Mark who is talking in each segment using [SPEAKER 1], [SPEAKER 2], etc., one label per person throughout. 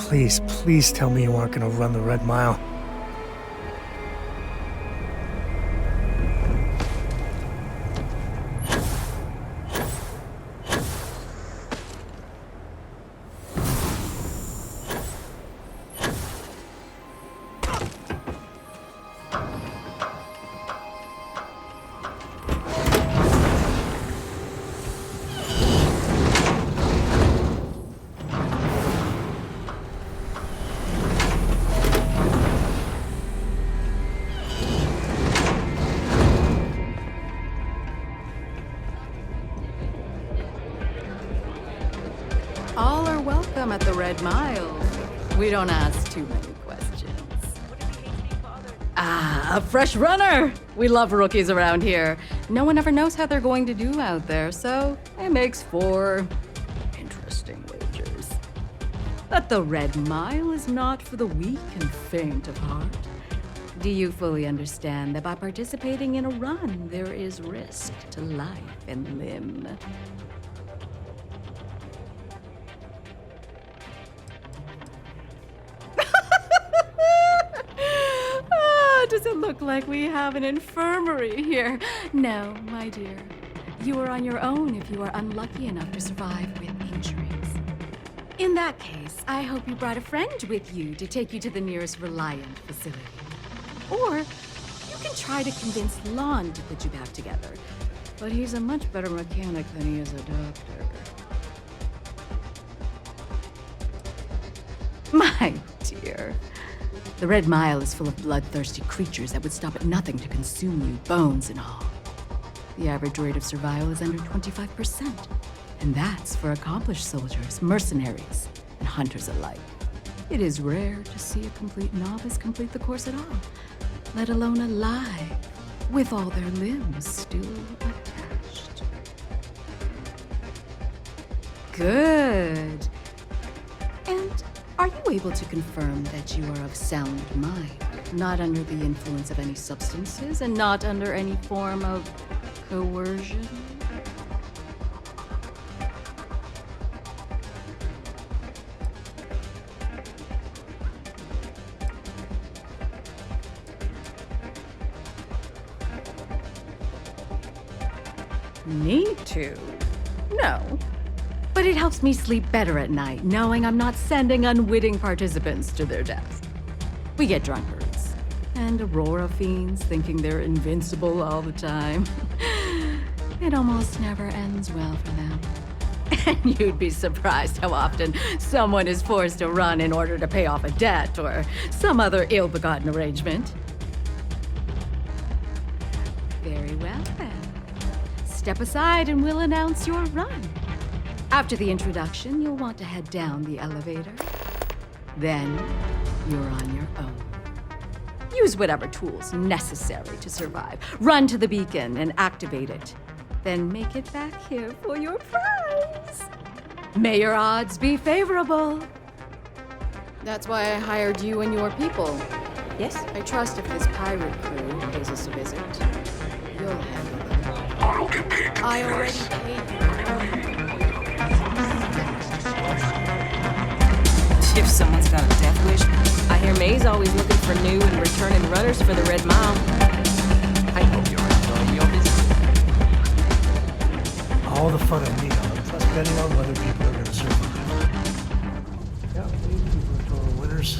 [SPEAKER 1] Please, please tell me you aren't gonna run the Red Mile.
[SPEAKER 2] All are welcome at the Red Mile. We don't ask too many questions. Ah, a fresh runner! We love rookies around here. No one ever knows how they're going to do out there, so it makes for interesting wagers. But the Red Mile is not for the weak and faint of heart. Do you fully understand that by participating in a run, there is risk to life and limb? Does it look like we have an infirmary here? No, my dear. You are on your own if you are unlucky enough to survive with injuries. In that case, I hope you brought a friend with you to take you to the nearest Reliant facility. Or you can try to convince Lon to put you back together. But he's a much better mechanic than he is a doctor. My dear. The Red Mile is full of bloodthirsty creatures that would stop at nothing to consume you, bones and all. The average rate of survival is under 25%, and that's for accomplished soldiers, mercenaries, and hunters alike. It is rare to see a complete novice complete the course at all, let alone alive, with all their limbs still attached. Good. And are you able to confirm that you are of sound mind, not under the influence of any substances, and not under any form of coercion? Need to? No. But it helps me sleep better at night, knowing I'm not sending unwitting participants to their death. We get drunkards, and Aurora fiends thinking they're invincible all the time. It almost never ends well for them. And you'd be surprised how often someone is forced to run in order to pay off a debt or some other ill-begotten arrangement. Very well, then. Step aside and we'll announce your run. After the introduction, you'll want to head down the elevator. Then, you're on your own. Use whatever tools necessary to survive. Run to the beacon and activate it. Then make it back here for your prize. May your odds be favorable. That's why I hired you and your people. Yes, I trust if this pirate crew pays us a visit, you'll handle them.
[SPEAKER 3] I don't get paid to
[SPEAKER 2] I
[SPEAKER 3] be
[SPEAKER 2] already
[SPEAKER 3] nice.
[SPEAKER 2] paid you.
[SPEAKER 4] If someone's got a death wish, I hear May's always looking for new and returning runners for the Red Mile. I hope you're enjoying your visit.
[SPEAKER 1] All the fun of me, plus betting on whether people are gonna survive. Yeah, people are total winners.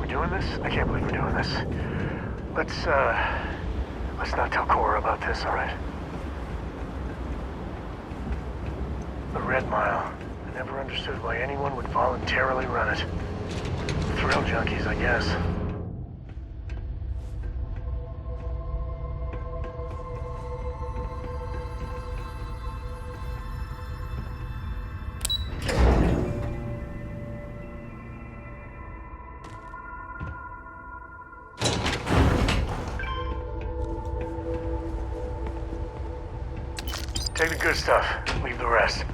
[SPEAKER 3] Doing this? I can't believe we're doing this. Let's not tell Cora about this, all right? The Red Mile. I never understood why anyone would voluntarily run it. Thrill junkies, I guess. Take the good stuff. Leave the rest.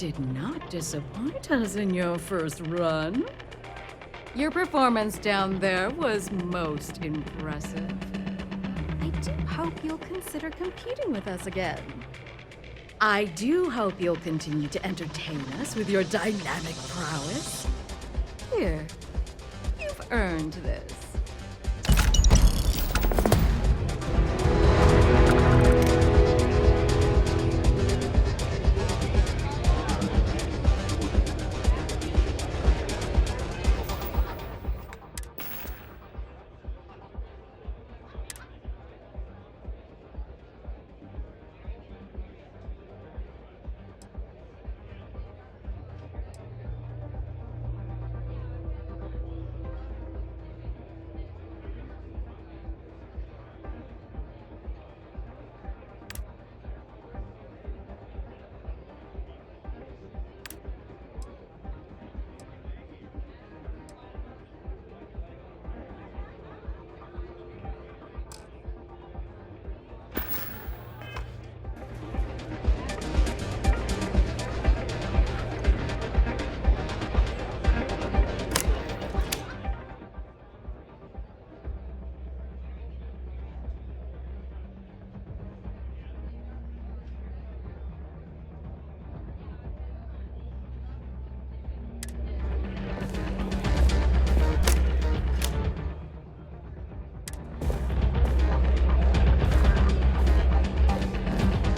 [SPEAKER 2] did not disappoint us in your first run. Your performance down there was most impressive. I do hope you'll consider competing with us again. I do hope you'll continue to entertain us with your dynamic prowess. Here, you've earned this.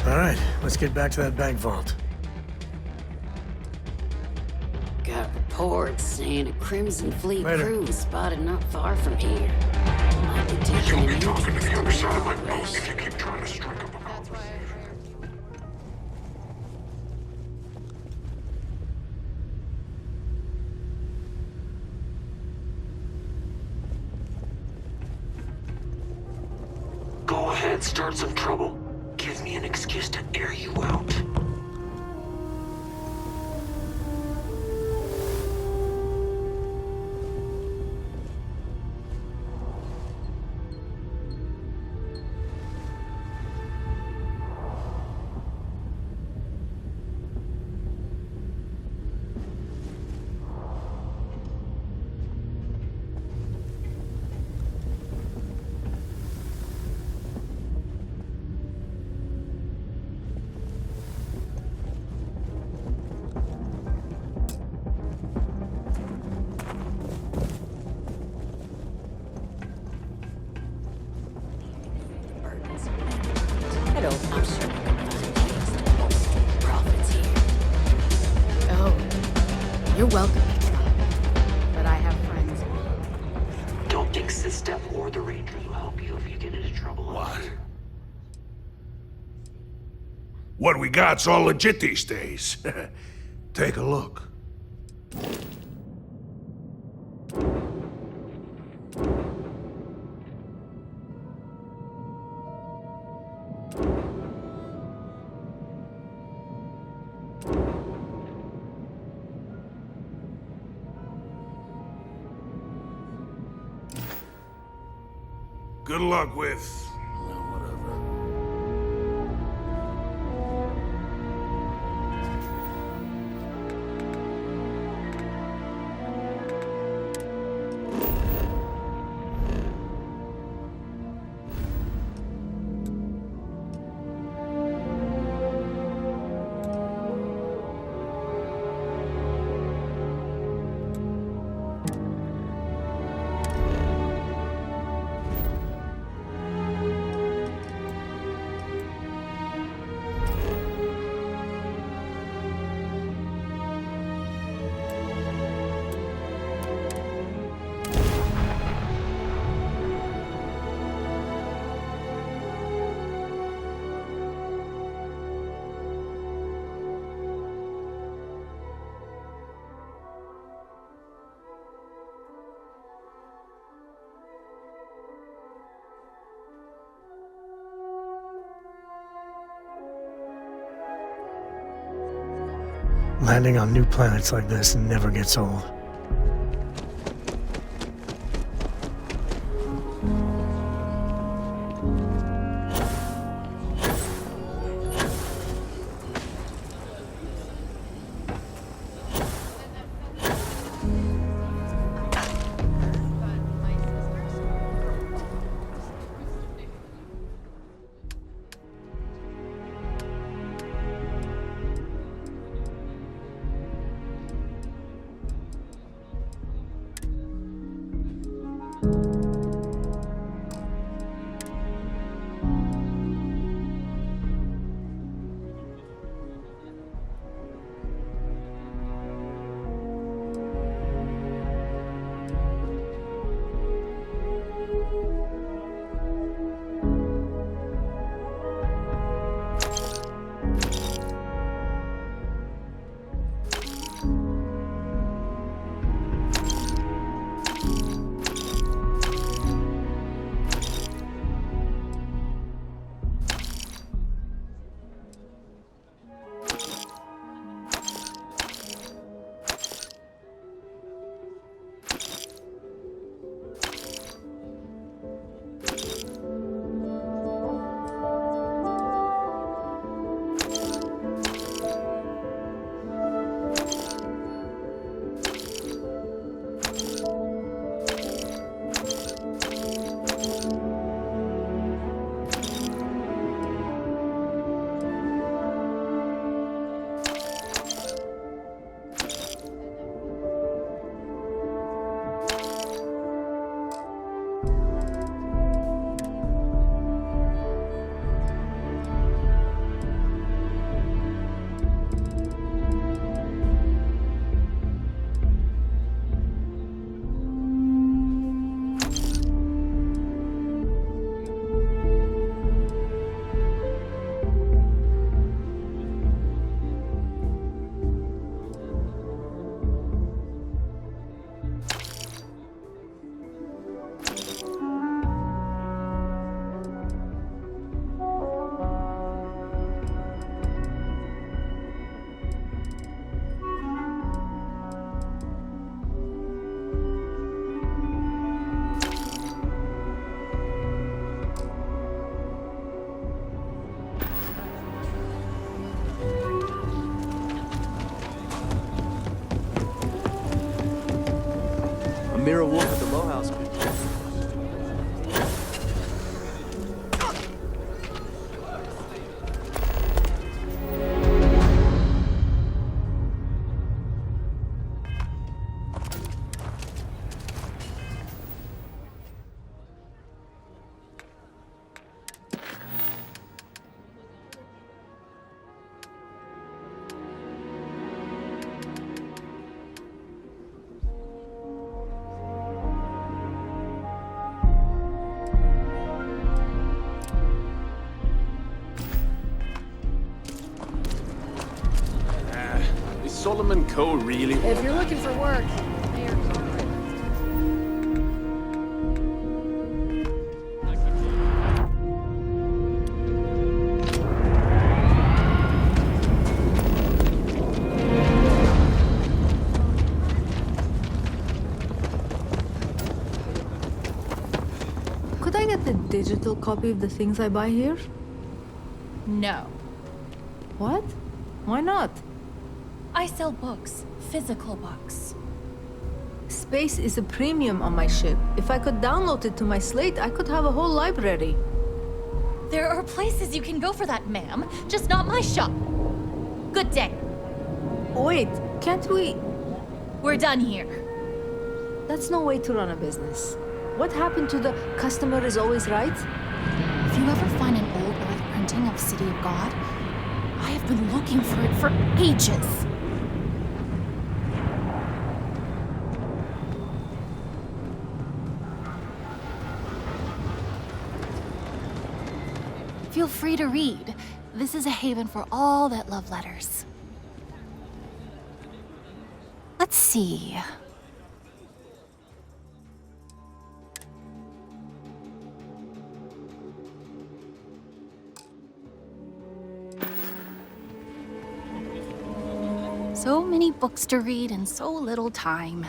[SPEAKER 1] All right, let's get back to that bank vault.
[SPEAKER 5] Got reports saying a Crimson Fleet
[SPEAKER 1] Later.
[SPEAKER 5] crew was spotted not far from here. Might be taking
[SPEAKER 6] You'll
[SPEAKER 5] an
[SPEAKER 6] be talking to
[SPEAKER 5] interest
[SPEAKER 6] the
[SPEAKER 5] in
[SPEAKER 6] other side of my
[SPEAKER 5] the
[SPEAKER 6] boat
[SPEAKER 5] West.
[SPEAKER 6] if you keep trying to strike up a conversation. Go ahead, start some trouble. Give me an excuse to air you out.
[SPEAKER 5] Hello, I'm sure we can find ways to bolster profits here.
[SPEAKER 2] Oh, you're welcome. But I have friends.
[SPEAKER 6] Don't think Sistep or the Rangers will help you if you get into trouble.
[SPEAKER 7] What? What we got's all legit these days. Take a look. Good luck with... well, whatever.
[SPEAKER 1] Landing on new planets like this never gets old.
[SPEAKER 8] Mirror Wolf at the Low House could... Is Solomon Co. really...
[SPEAKER 4] If you're looking for work, Mayor
[SPEAKER 9] Could I get the digital copy of the things I buy here?
[SPEAKER 10] No.
[SPEAKER 9] What? Why not?
[SPEAKER 10] I sell books. Physical books.
[SPEAKER 9] Space is a premium on my ship. If I could download it to my slate, I could have a whole library.
[SPEAKER 10] There are places you can go for that, ma'am. Just not my shop. Good day.
[SPEAKER 9] Wait, can't we...
[SPEAKER 10] We're done here.
[SPEAKER 9] That's no way to run a business. What happened to the customer is always right?
[SPEAKER 10] If you ever find an old earth printing of City of God, I have been looking for it for ages. Feel free to read. This is a haven for all that love letters. Let's see. So many books to read in so little time.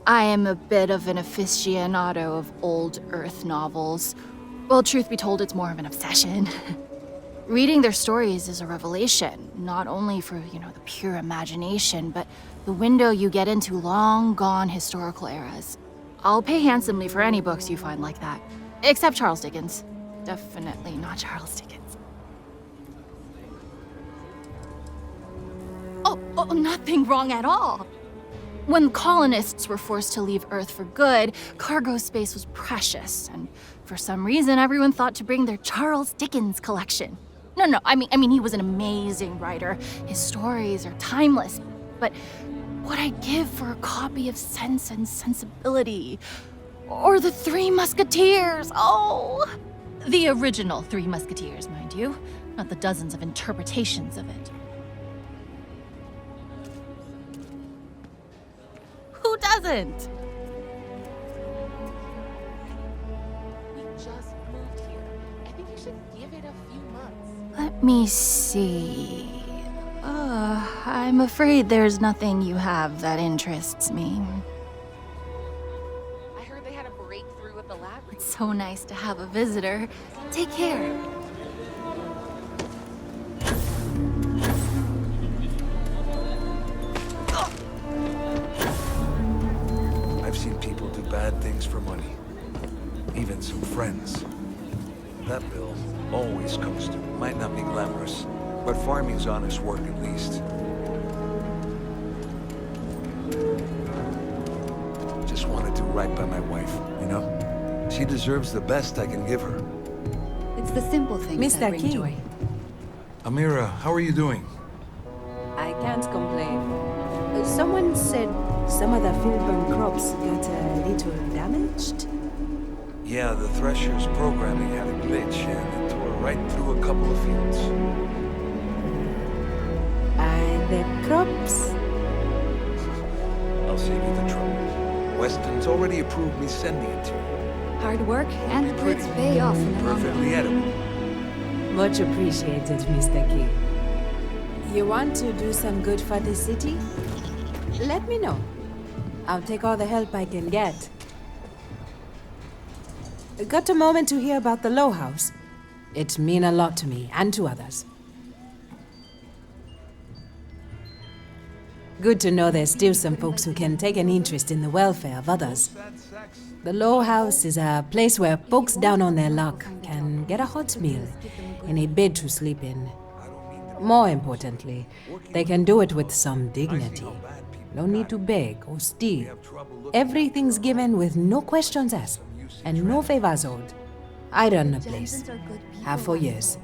[SPEAKER 10] I am a bit of an aficionado of old Earth novels. Well, truth be told, it's more of an obsession. Reading their stories is a revelation, not only for, the pure imagination, but the window you get into long-gone historical eras. I'll pay handsomely for any books you find like that. Except Charles Dickens. Definitely not Charles Dickens. Oh, nothing wrong at all. When colonists were forced to leave Earth for good, cargo space was precious, and for some reason, everyone thought to bring their Charles Dickens collection. No, I mean, he was an amazing writer. His stories are timeless, but what I'd give for a copy of Sense and Sensibility, or The Three Musketeers, oh! The original Three Musketeers, mind you, not the dozens of interpretations of it. Who doesn't?
[SPEAKER 5] We just moved here. I think you should give it a few months.
[SPEAKER 10] Let me see. I'm afraid there's nothing you have that interests me.
[SPEAKER 5] I heard they had a breakthrough with the lab.
[SPEAKER 10] It's so nice to have a visitor. Take care.
[SPEAKER 11] I've seen people do bad things for money. Even some friends. That bill always comes due. Might not be glamorous, but farming's honest work at least. Just want to do right by my wife, you know? She deserves the best I can give her.
[SPEAKER 2] It's the simple things that bring joy.
[SPEAKER 11] Amira, how are you doing?
[SPEAKER 12] I can't complain. Someone said some of the field-born crops got a little damaged.
[SPEAKER 11] Yeah, the Thresher's programming had a glitch and it tore right through a couple of fields.
[SPEAKER 12] And the crops?
[SPEAKER 11] I'll save you the trouble. Weston's already approved me sending it to you.
[SPEAKER 2] Hard work and the goods pay off in the long
[SPEAKER 11] Perfectly
[SPEAKER 2] run.
[SPEAKER 11] edible.
[SPEAKER 12] Much appreciated, Mr. King. You want to do some good for the city? Let me know. I'll take all the help I can get. Got a moment to hear about the Low House? It means a lot to me and to others. Good to know there's still some folks who can take an interest in the welfare of others. The Low House is a place where folks down on their luck can get a hot meal and a bed to sleep in. More importantly, they can do it with some dignity. No need to beg or steal. Everything's given with no questions asked and no favors owed. I run the place. Have for years.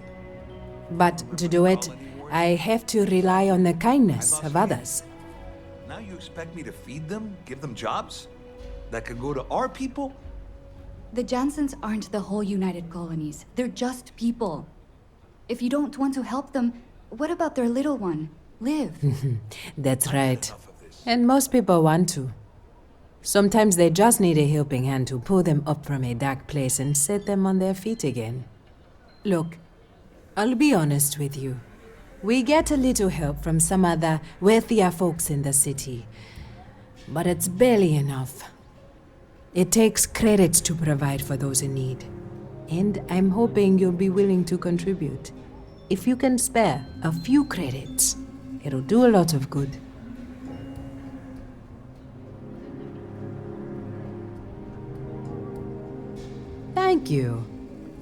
[SPEAKER 12] But to do it, I have to rely on the kindness of others.
[SPEAKER 11] Now you expect me to feed them? Give them jobs? That could go to our people?
[SPEAKER 13] The Jansens aren't the whole United Colonies. They're just people. If you don't want to help them, what about their little one? Liv.
[SPEAKER 12] That's right. And most people want to. Sometimes they just need a helping hand to pull them up from a dark place and set them on their feet again. Look, I'll be honest with you. We get a little help from some other wealthier folks in the city, but it's barely enough. It takes credits to provide for those in need, and I'm hoping you'll be willing to contribute. If you can spare a few credits, it'll do a lot of good. Thank you.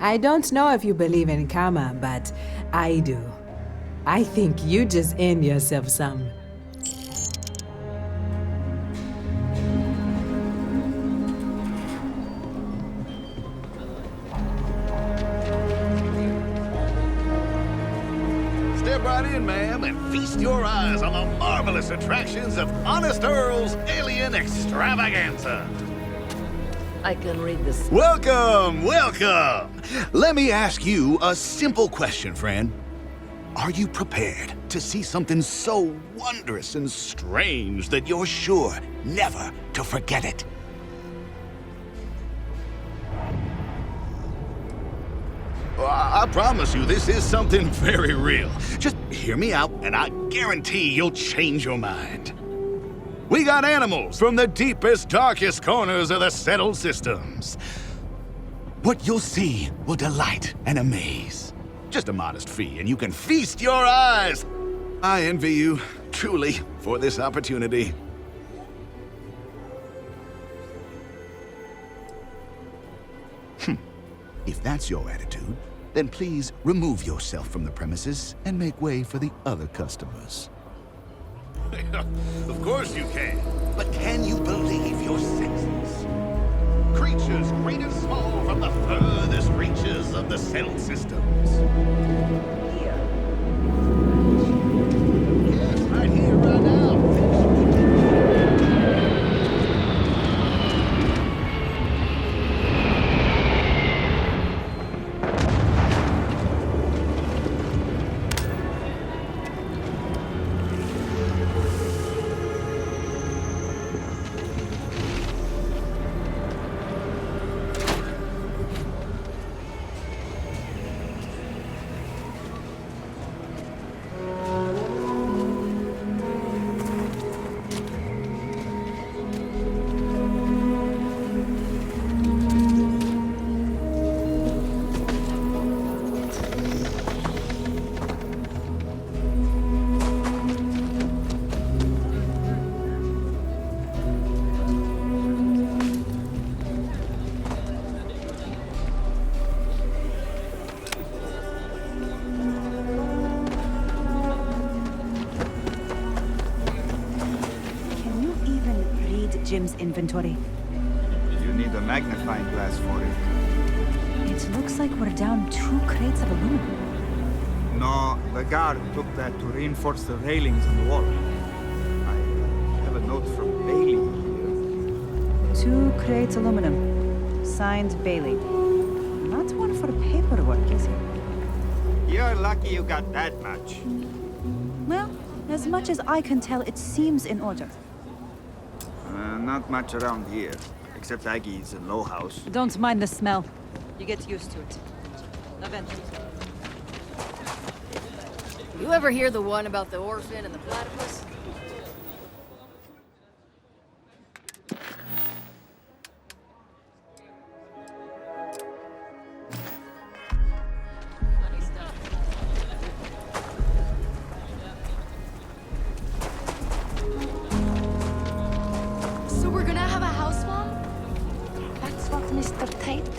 [SPEAKER 12] I don't know if you believe in karma, but I do. I think you just earned yourself some.
[SPEAKER 14] Step right in, ma'am, and feast your eyes on the marvelous attractions of Honest Earl's Alien Extravaganza.
[SPEAKER 4] I can read this.
[SPEAKER 14] Welcome, welcome! Let me ask you a simple question, friend. Are you prepared to see something so wondrous and strange that you're sure never to forget it? I promise you, this is something very real. Just hear me out, and I guarantee you'll change your mind. We got animals from the deepest, darkest corners of the settled systems. What you'll see will delight and amaze. Just a modest fee, and you can feast your eyes. I envy you, truly, for this opportunity. If that's your attitude, then please remove yourself from the premises and make way for the other customers. Of course you can. But can you believe your senses? Creatures great and small from the furthest reaches of the settled systems. Here. Yes, right here, right now.
[SPEAKER 15] Jim's inventory.
[SPEAKER 16] You need a magnifying glass for it.
[SPEAKER 15] It looks like we're down 2 crates of aluminum.
[SPEAKER 16] No, the guard took that to reinforce the railings on the wall. I have a note from Bailey here.
[SPEAKER 15] 2 crates aluminum. Signed Bailey. Not one for paperwork, is he?
[SPEAKER 16] You're lucky you got that much.
[SPEAKER 15] Well, as much as I can tell, it seems in order.
[SPEAKER 16] Not much around here, except Aggie's and Low House.
[SPEAKER 15] Don't mind the smell. You get used to it. Event.
[SPEAKER 4] You ever hear the one about the orphan and the platypus?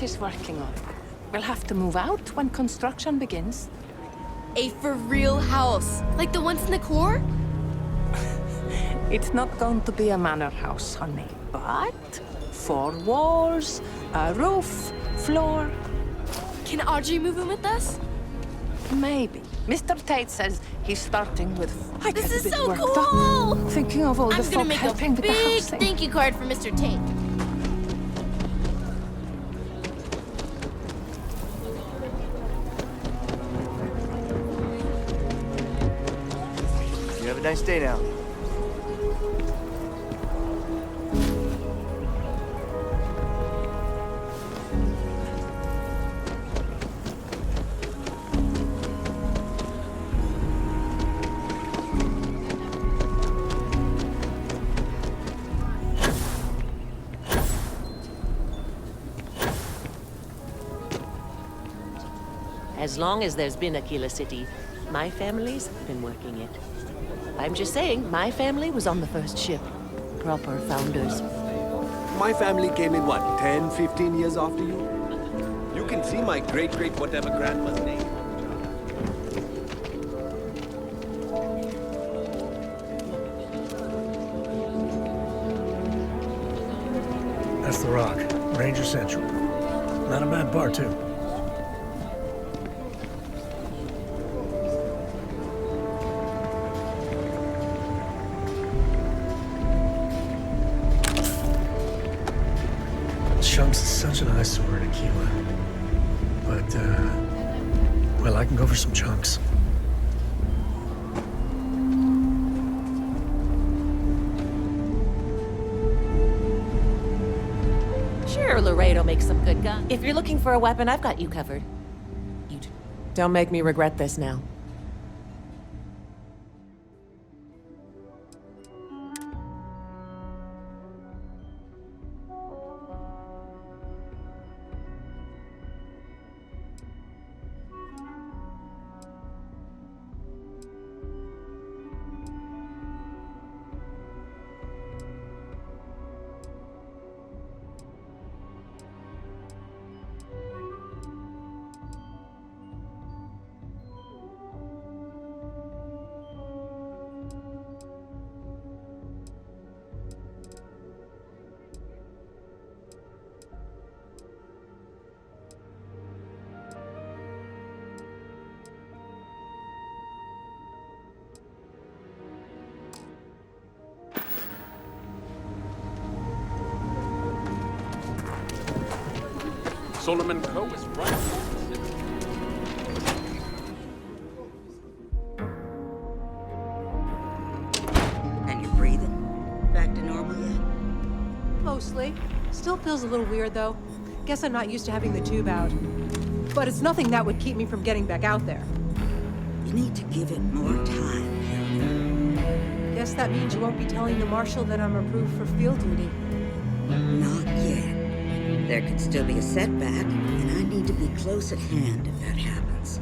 [SPEAKER 5] is working on. We'll have to move out when construction begins.
[SPEAKER 10] A for real house, like the ones in the core?
[SPEAKER 5] It's not going to be a manor house, honey, but 4 walls, a roof, floor.
[SPEAKER 10] Can Audrey move in with us?
[SPEAKER 5] Maybe. Mr. Tate says he's starting with. I
[SPEAKER 10] This
[SPEAKER 5] get a
[SPEAKER 10] is
[SPEAKER 5] bit
[SPEAKER 10] so
[SPEAKER 5] worked
[SPEAKER 10] cool!
[SPEAKER 5] up, thinking of all the
[SPEAKER 10] I'm
[SPEAKER 5] folk
[SPEAKER 10] gonna make a
[SPEAKER 5] helping with the
[SPEAKER 10] big
[SPEAKER 5] housing.
[SPEAKER 10] thank you card for Mr. Tate.
[SPEAKER 17] You have a nice day now.
[SPEAKER 18] As long as there's been Aquila City, my family's been working it. I'm just saying, my family was on the first ship. Proper founders.
[SPEAKER 8] My family came in, what, 10, 15 years after you? You can see my great-great-whatever grandma's name.
[SPEAKER 1] That's the Rock. Ranger Central. Not a bad bar, too. Chunks is such an eyesore in Aquila. But, well, I can go for some chunks.
[SPEAKER 18] Sure, Laredo makes some good guns. If you're looking for a weapon, I've got you covered.
[SPEAKER 4] Don't make me regret this now.
[SPEAKER 8] Solomon Co. is right.
[SPEAKER 19] And you're breathing? Back to normal yet?
[SPEAKER 20] Mostly. Still feels a little weird, though. Guess I'm not used to having the tube out. But it's nothing that would keep me from getting back out there.
[SPEAKER 19] You need to give it more time.
[SPEAKER 20] Guess that means you won't be telling the Marshal that I'm approved for field duty.
[SPEAKER 19] Not yet. There could still be a setback, and I need to be close at hand if that happens.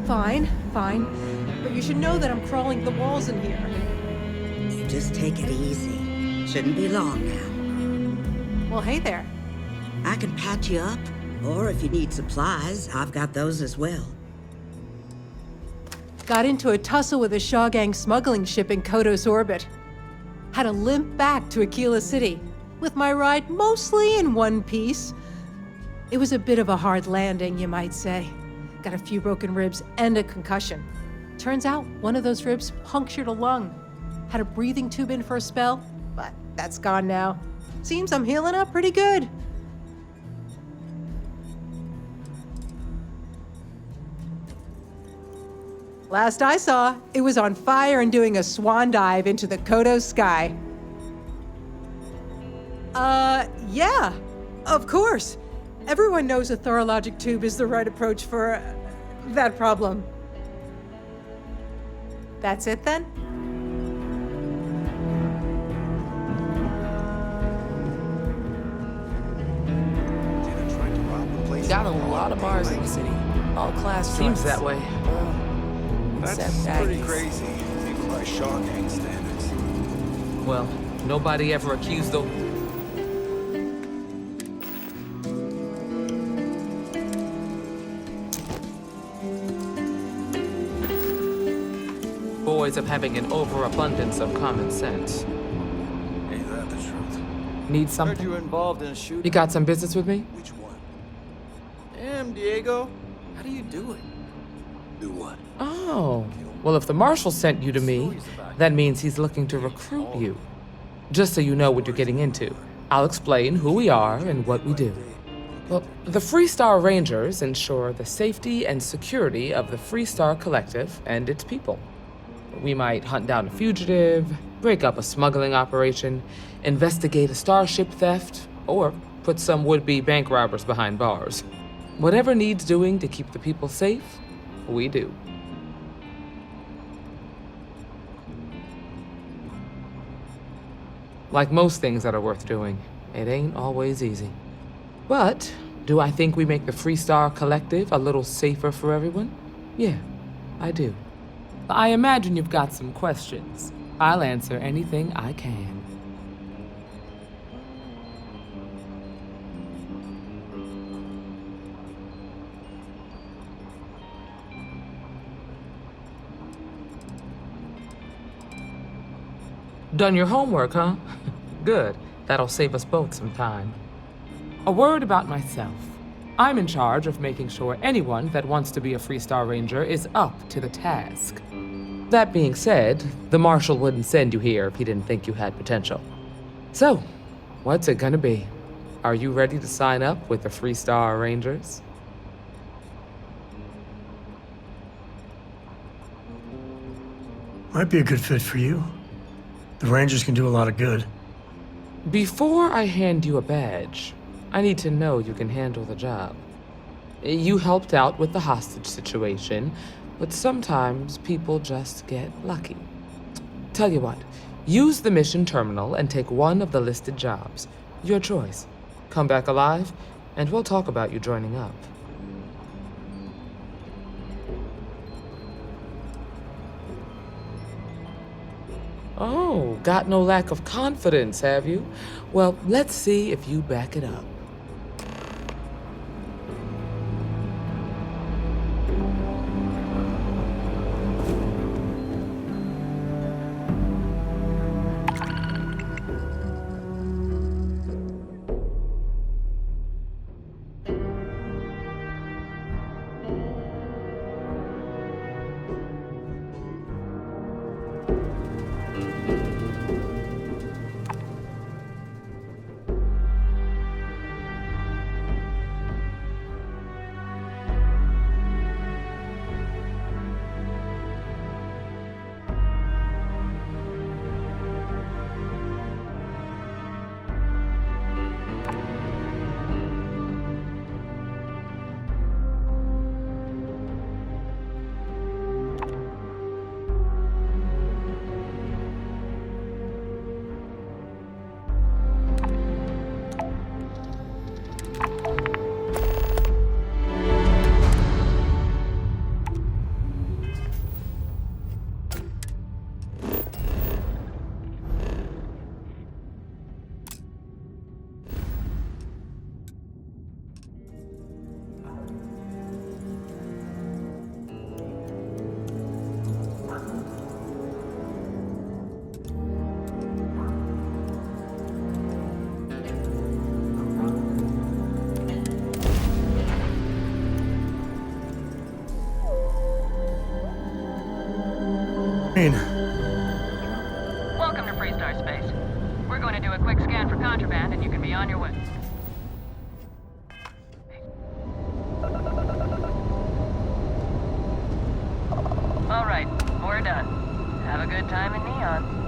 [SPEAKER 20] Fine, fine. But you should know that I'm crawling the walls in here.
[SPEAKER 19] You just take it easy. Shouldn't be long now.
[SPEAKER 20] Well, hey there.
[SPEAKER 19] I can patch you up, or if you need supplies, I've got those as well.
[SPEAKER 20] Got into a tussle with a Shaw Gang smuggling ship in Kodos orbit. Had to limp back to Aquila City, with my ride mostly in one piece. It was a bit of a hard landing, you might say. Got a few broken ribs and a concussion. Turns out one of those ribs punctured a lung. Had a breathing tube in for a spell, but that's gone now. Seems I'm healing up pretty good. Last I saw, it was on fire and doing a swan dive into the Kodos sky. Yeah, of course. Everyone knows a thorologic tube is the right approach for that problem. That's it then?
[SPEAKER 5] Got a lot of bars in the city. All class
[SPEAKER 8] Seems
[SPEAKER 5] joints.
[SPEAKER 8] that way.
[SPEAKER 5] Except
[SPEAKER 11] That's pretty
[SPEAKER 5] Aggies.
[SPEAKER 11] crazy, even by Shaw Gang standards.
[SPEAKER 21] Well, nobody ever accused them.
[SPEAKER 17] Boys of having an overabundance of common sense.
[SPEAKER 11] Ain't that the truth?
[SPEAKER 17] Need
[SPEAKER 11] Heard
[SPEAKER 17] something?
[SPEAKER 11] you were involved in a shooting.
[SPEAKER 17] You got some business with me?
[SPEAKER 11] Which one? Damn, Diego. How do you do it? Do what?
[SPEAKER 17] Oh. Well, if the marshal sent you to me, that means he's looking to recruit you. Just so you know what you're getting into, I'll explain who we are and what we do. Well, the Freestar Rangers ensure the safety and security of the Freestar Collective and its people. We might hunt down a fugitive, break up a smuggling operation, investigate a starship theft, or put some would-be bank robbers behind bars. Whatever needs doing to keep the people safe, we do. Like most things that are worth doing, it ain't always easy. But do I think we make the Freestar Collective a little safer for everyone? Yeah, I do. I imagine you've got some questions. I'll answer anything I can. Done your homework, huh? Good. That'll save us both some time. A word about myself. I'm in charge of making sure anyone that wants to be a Freestar Ranger is up to the task. That being said, the Marshal wouldn't send you here if he didn't think you had potential. So, what's it gonna be? Are you ready to sign up with the Freestar Rangers?
[SPEAKER 1] Might be a good fit for you. The Rangers can do a lot of good.
[SPEAKER 17] Before I hand you a badge, I need to know you can handle the job. You helped out with the hostage situation, but sometimes people just get lucky. Tell you what, use the mission terminal and take one of the listed jobs. Your choice. Come back alive, and we'll talk about you joining up. Oh, got no lack of confidence, have you? Well, let's see if you back it up.
[SPEAKER 21] Welcome to Freestar Space. We're going to do a quick scan for contraband, and you can be on your way. All right, we're done. Have a good time in Neon.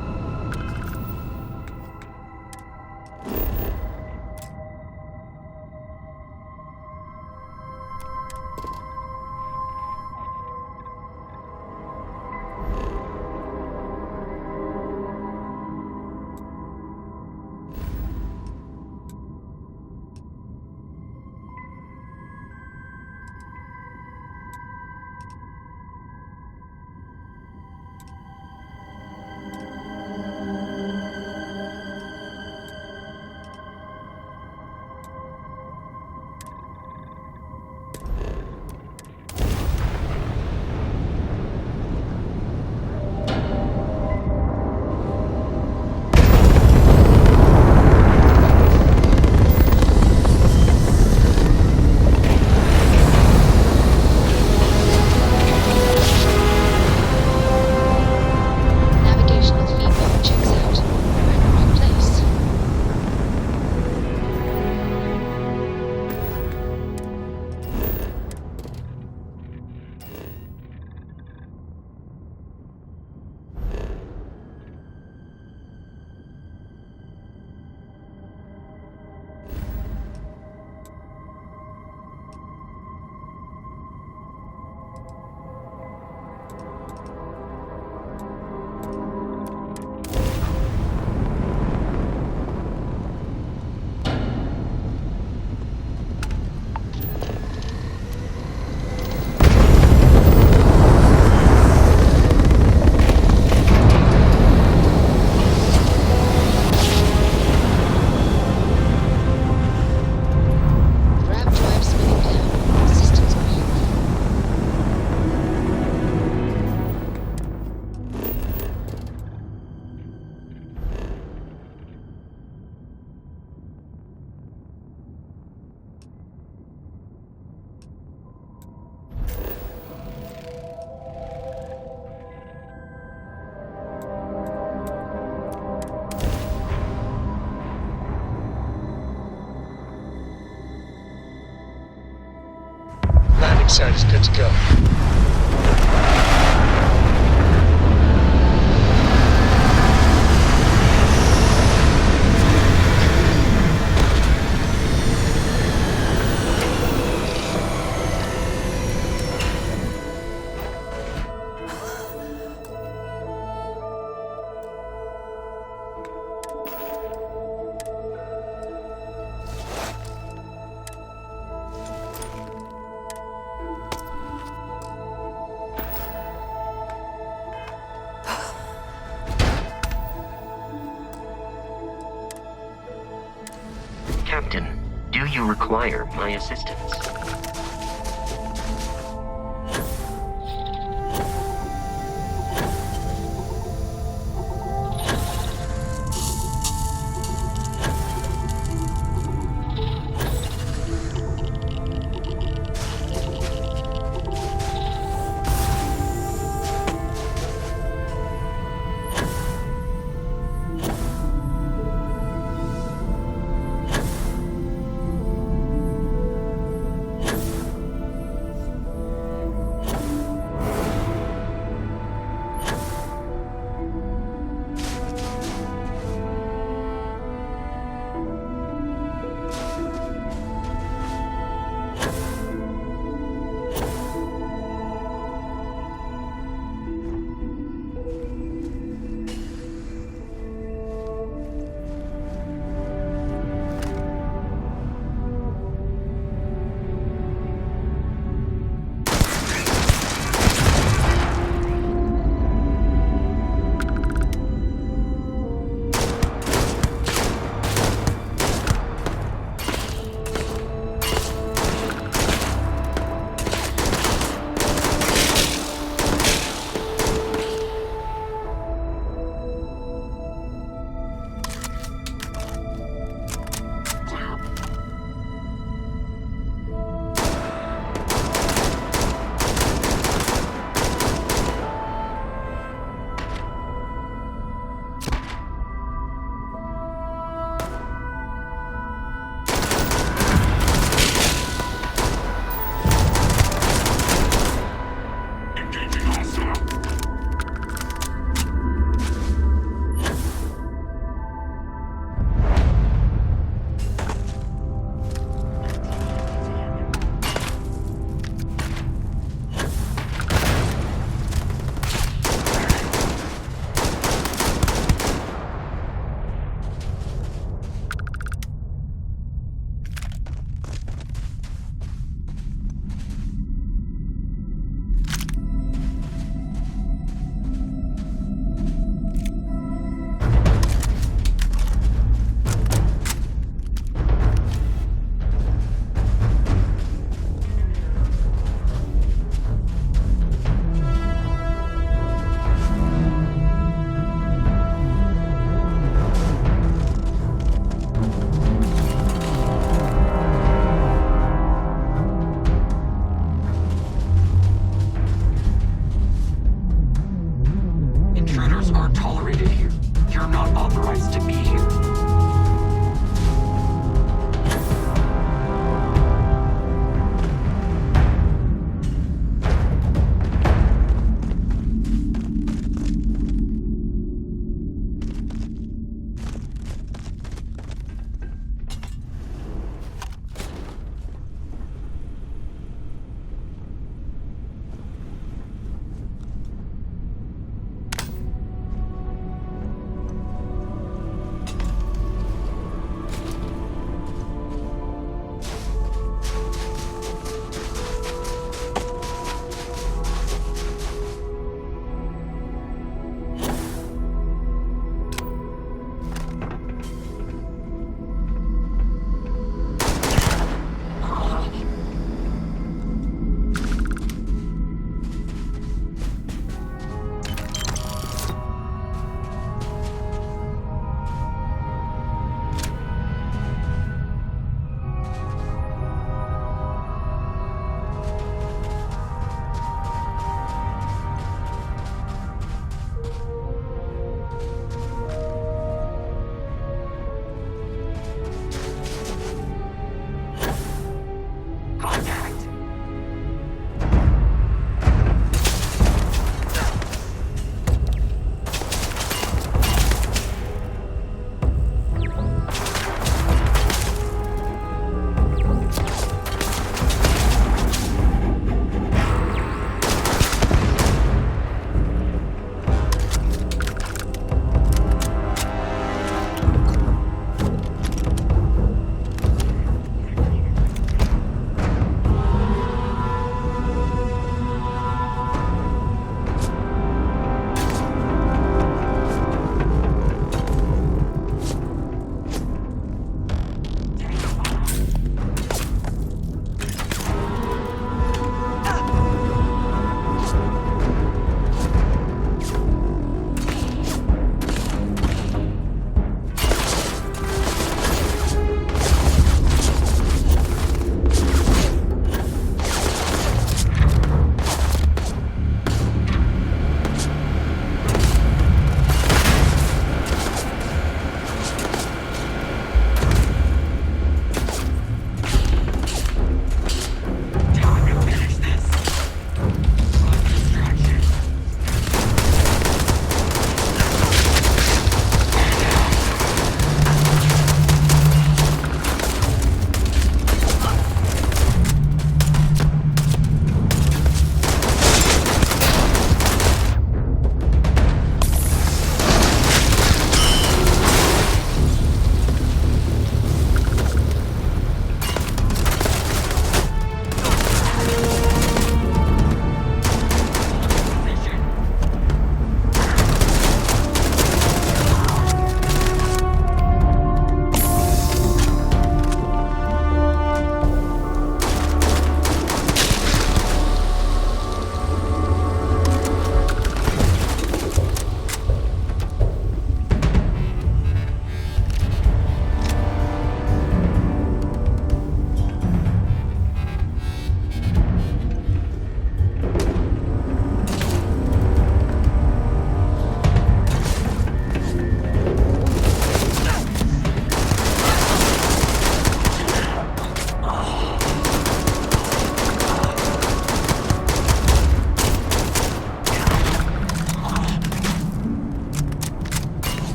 [SPEAKER 3] side is good to go.
[SPEAKER 6] Captain, do you require my assistance?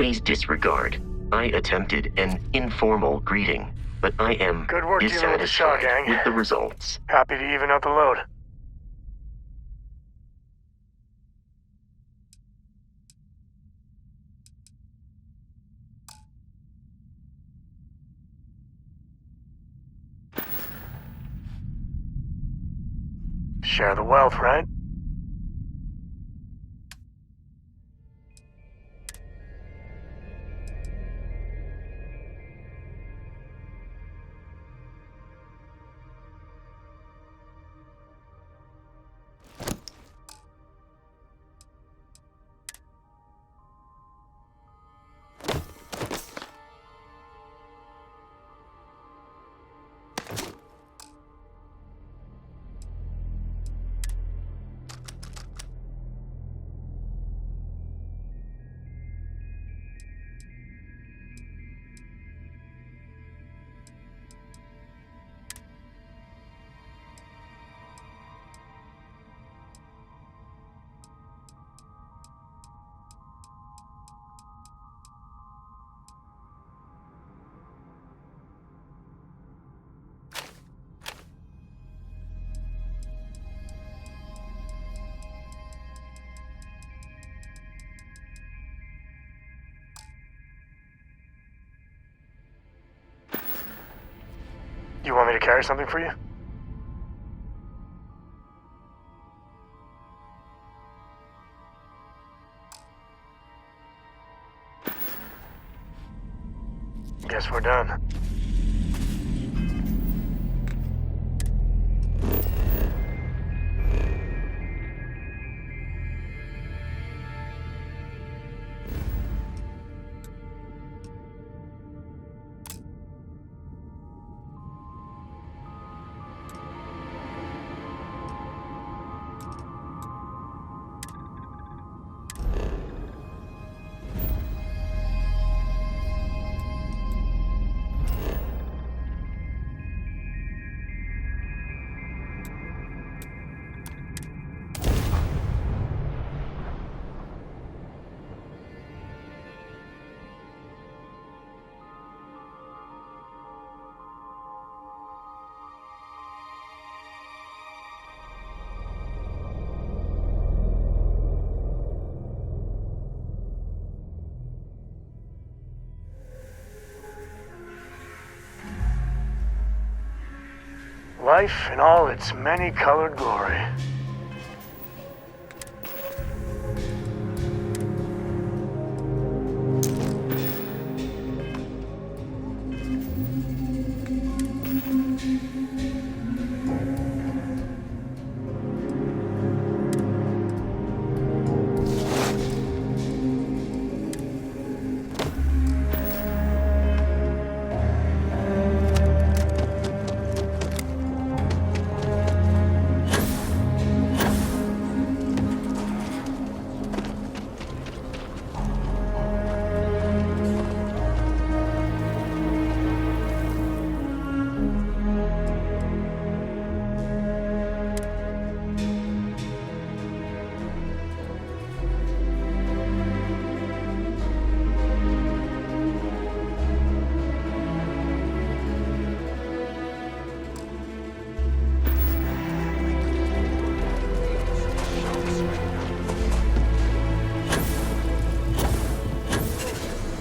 [SPEAKER 3] Please disregard. I attempted an informal greeting, but I am
[SPEAKER 1] Good work dealing with the Shaw
[SPEAKER 3] dissatisfied
[SPEAKER 1] gang.
[SPEAKER 3] with the results.
[SPEAKER 1] Happy to even out the load. Share the wealth, right? You want me to carry something for you? Guess we're done. Life in all its many-colored glory.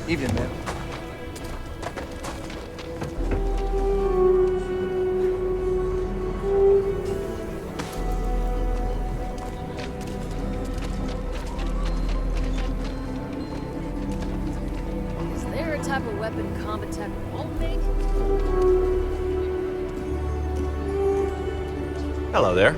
[SPEAKER 16] Evening, man.
[SPEAKER 4] Is there a type of weapon combat tech won't make?
[SPEAKER 22] Hello there.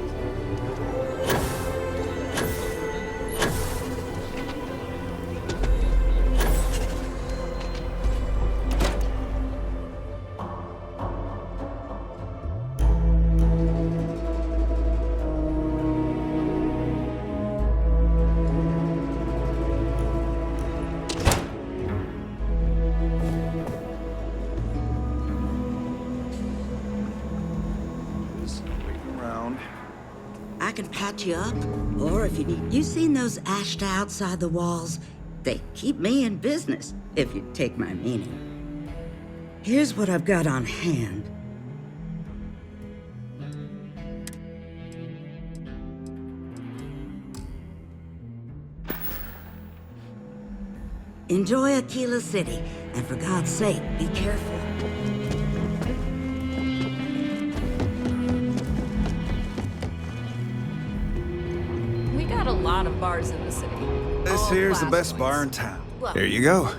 [SPEAKER 19] I can patch you up, or if you need... You seen those ashed outside the walls? They keep me in business, if you take my meaning. Here's what I've got on hand. Enjoy Aquila City, and for God's sake, be careful.
[SPEAKER 4] We got a lot of bars in the city.
[SPEAKER 11] This here's the best bar in town. Here you go.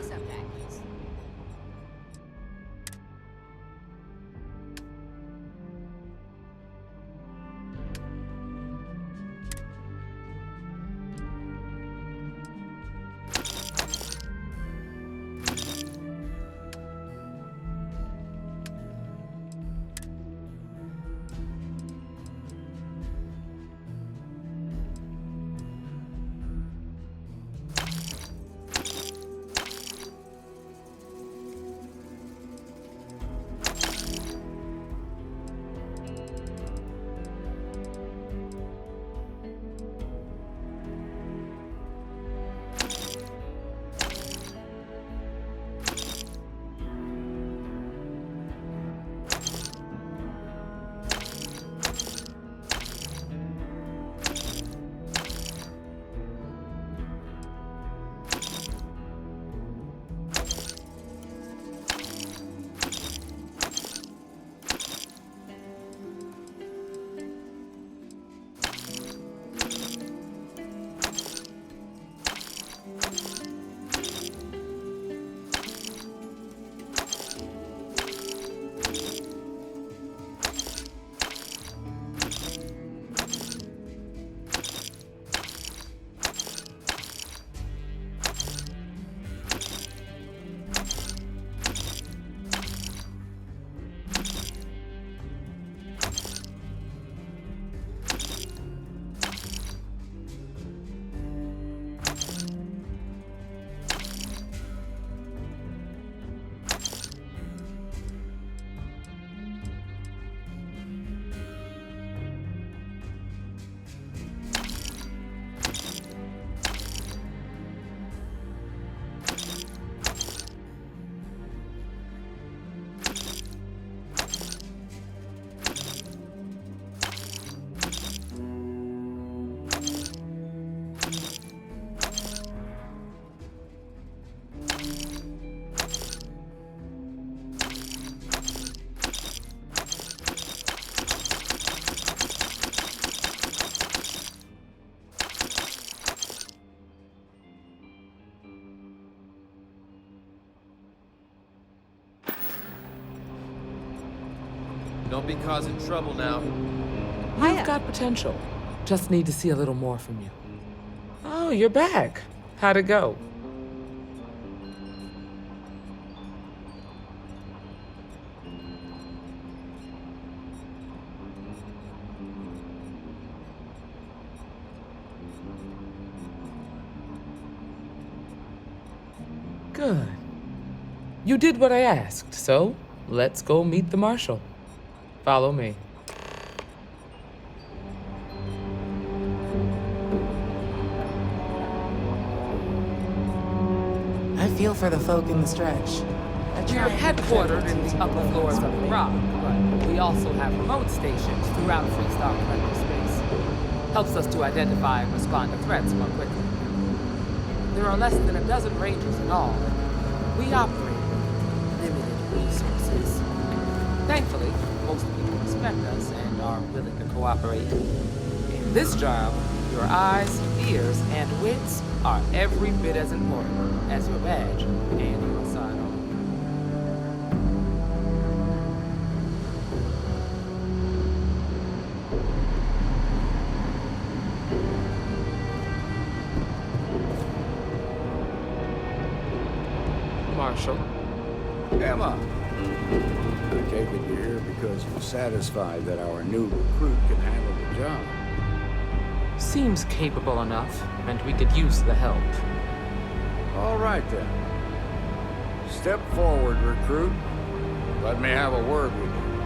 [SPEAKER 7] Don't be causing trouble now.
[SPEAKER 17] You've got potential. Just need to see a little more from you. Oh, you're back. How'd it go? Good. You did what I asked, so let's go meet the Marshal. Follow me.
[SPEAKER 22] I feel for the folk in the stretch.
[SPEAKER 17] We're headquartered in the upper floors of the rock, but we also have remote stations throughout Freestar collector space. Helps us to identify and respond to threats more quickly. There are less than a dozen rangers in all, and we operate with limited resources. Thankfully, most people respect us and are willing to cooperate. In this job, your eyes, ears, and wits are every bit as important as your badge and your sidearm. Marshal.
[SPEAKER 23] Emma! I take it you're here because you're satisfied that our new recruit can handle the job.
[SPEAKER 17] Seems capable enough, and we could use the help.
[SPEAKER 23] All right, then. Step forward, recruit. Let me have a word with you.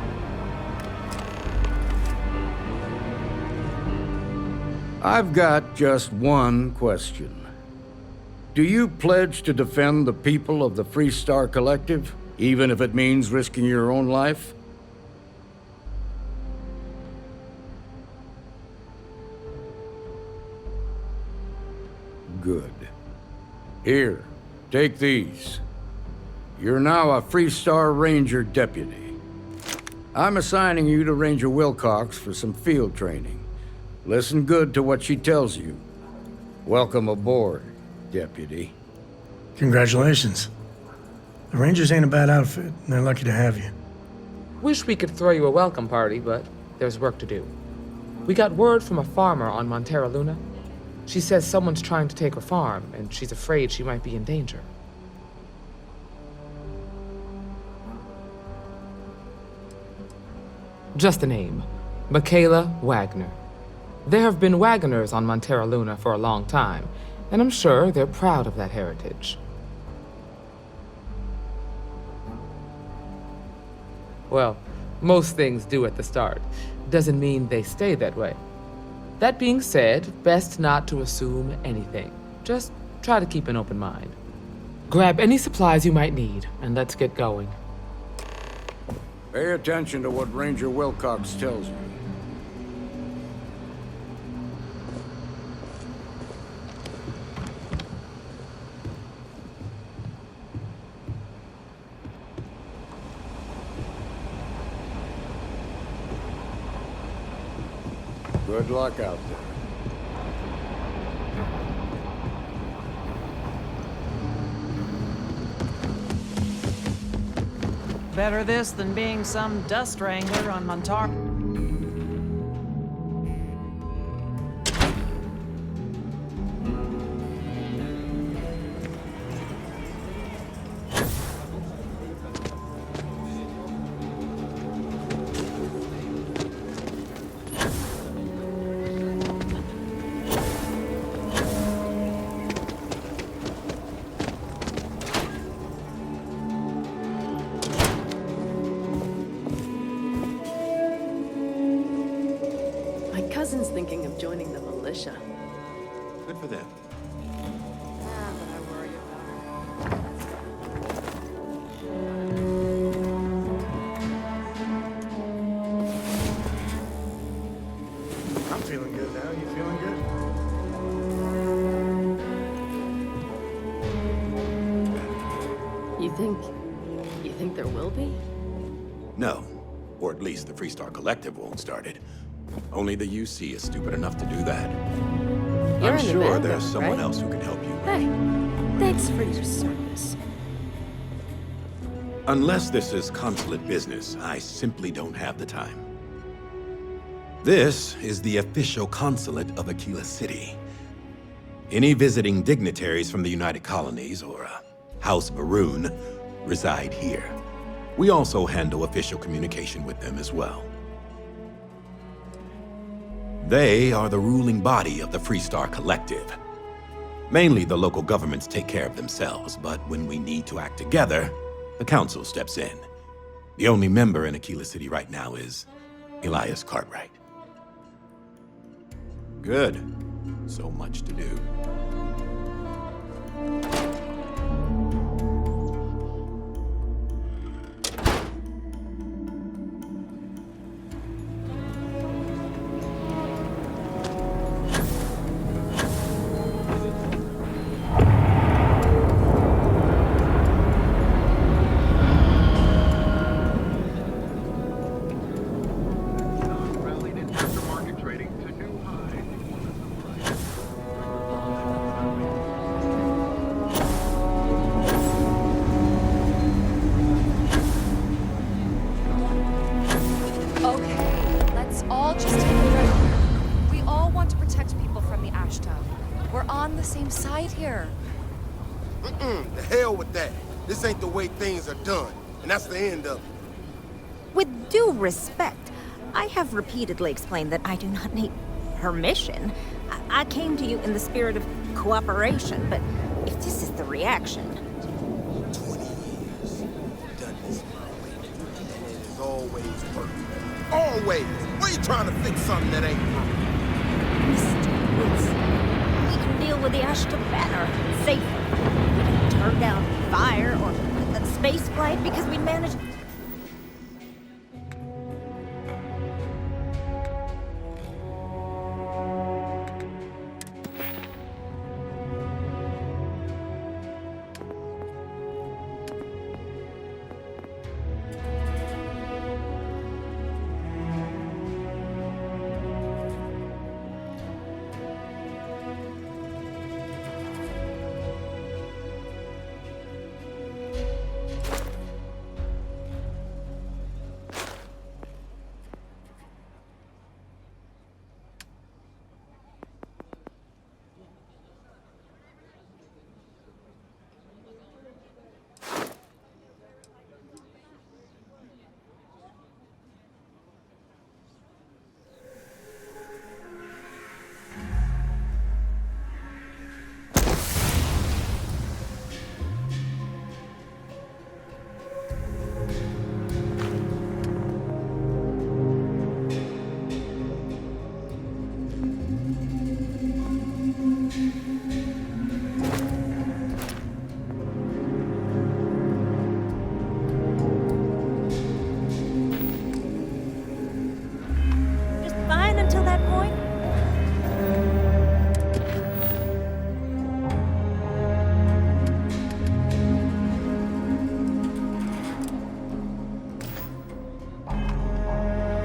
[SPEAKER 23] I've got just one question. Do you pledge to defend the people of the Freestar Collective, even if it means risking your own life? Good. Here, take these. You're now a Freestar Ranger deputy. I'm assigning you to Ranger Wilcox for some field training. Listen good to what she tells you. Welcome aboard, deputy.
[SPEAKER 1] Congratulations. The Rangers ain't a bad outfit, and they're lucky to have you.
[SPEAKER 17] Wish we could throw you a welcome party, but there's work to do. We got word from a farmer on Montera Luna. She says someone's trying to take her farm, and she's afraid she might be in danger. Just a name. Michaela Wagner. There have been Wagoners on Montera Luna for a long time, and I'm sure they're proud of that heritage. Well, most things do at the start. Doesn't mean they stay that way. That being said, best not to assume anything. Just try to keep an open mind. Grab any supplies you might need, and let's get going.
[SPEAKER 23] Pay attention to what Ranger Wilcox tells you. Good luck out there.
[SPEAKER 15] Better this than being some dust wrangler on Montar.
[SPEAKER 4] Cousin's thinking of joining the militia.
[SPEAKER 2] Good for them.
[SPEAKER 4] But I worry
[SPEAKER 1] I'm feeling good now. You feeling good?
[SPEAKER 4] You think there will be?
[SPEAKER 2] No. Or at least the Freestar Collective won't start it. Only the UC is stupid enough to do that.
[SPEAKER 4] You're
[SPEAKER 2] I'm
[SPEAKER 4] in the
[SPEAKER 2] sure
[SPEAKER 4] band,
[SPEAKER 2] there's
[SPEAKER 4] though,
[SPEAKER 2] someone
[SPEAKER 4] right?
[SPEAKER 2] else who can help you.
[SPEAKER 4] Hey, thanks for your service.
[SPEAKER 2] Unless this is consulate business, I simply don't have the time. This is the official consulate of Aquila City. Any visiting dignitaries from the United Colonies or House Maroon reside here. We also handle official communication with them as well. They are the ruling body of the Freestar Collective. Mainly, the local governments take care of themselves, but when we need to act together, the council steps in. The only member in Aquila City right now is Elias Cartwright. Good. So much to do.
[SPEAKER 9] Same side here.
[SPEAKER 13] The hell with that. This ain't the way things are done, and that's the end of it.
[SPEAKER 9] With due respect, I have repeatedly explained that I do not need permission. I came to you in the spirit of cooperation, but if this is the reaction...
[SPEAKER 13] 20 years. Done this my way, and it has always worked. Always! Why are you trying to fix something that ain't broken?
[SPEAKER 9] Mr. Wilson, we can deal with the Ashton banner safely. We didn't turn down fire or a space flight because we managed.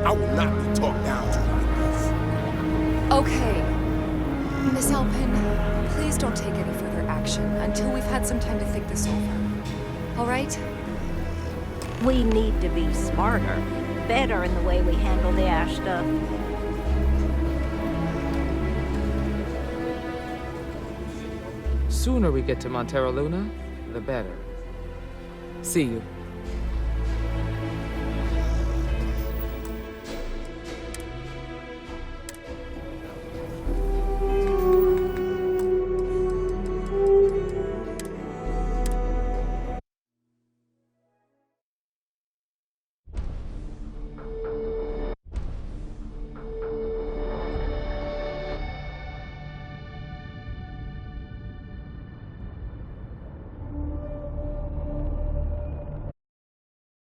[SPEAKER 13] I will not be talked down to like this.
[SPEAKER 10] Okay. Miss Alpin, please don't take any further action until we've had some time to think this over. All right?
[SPEAKER 9] We need to be smarter, better in the way we handle the ash stuff.
[SPEAKER 17] Sooner we get to Montero Luna, the better. See you.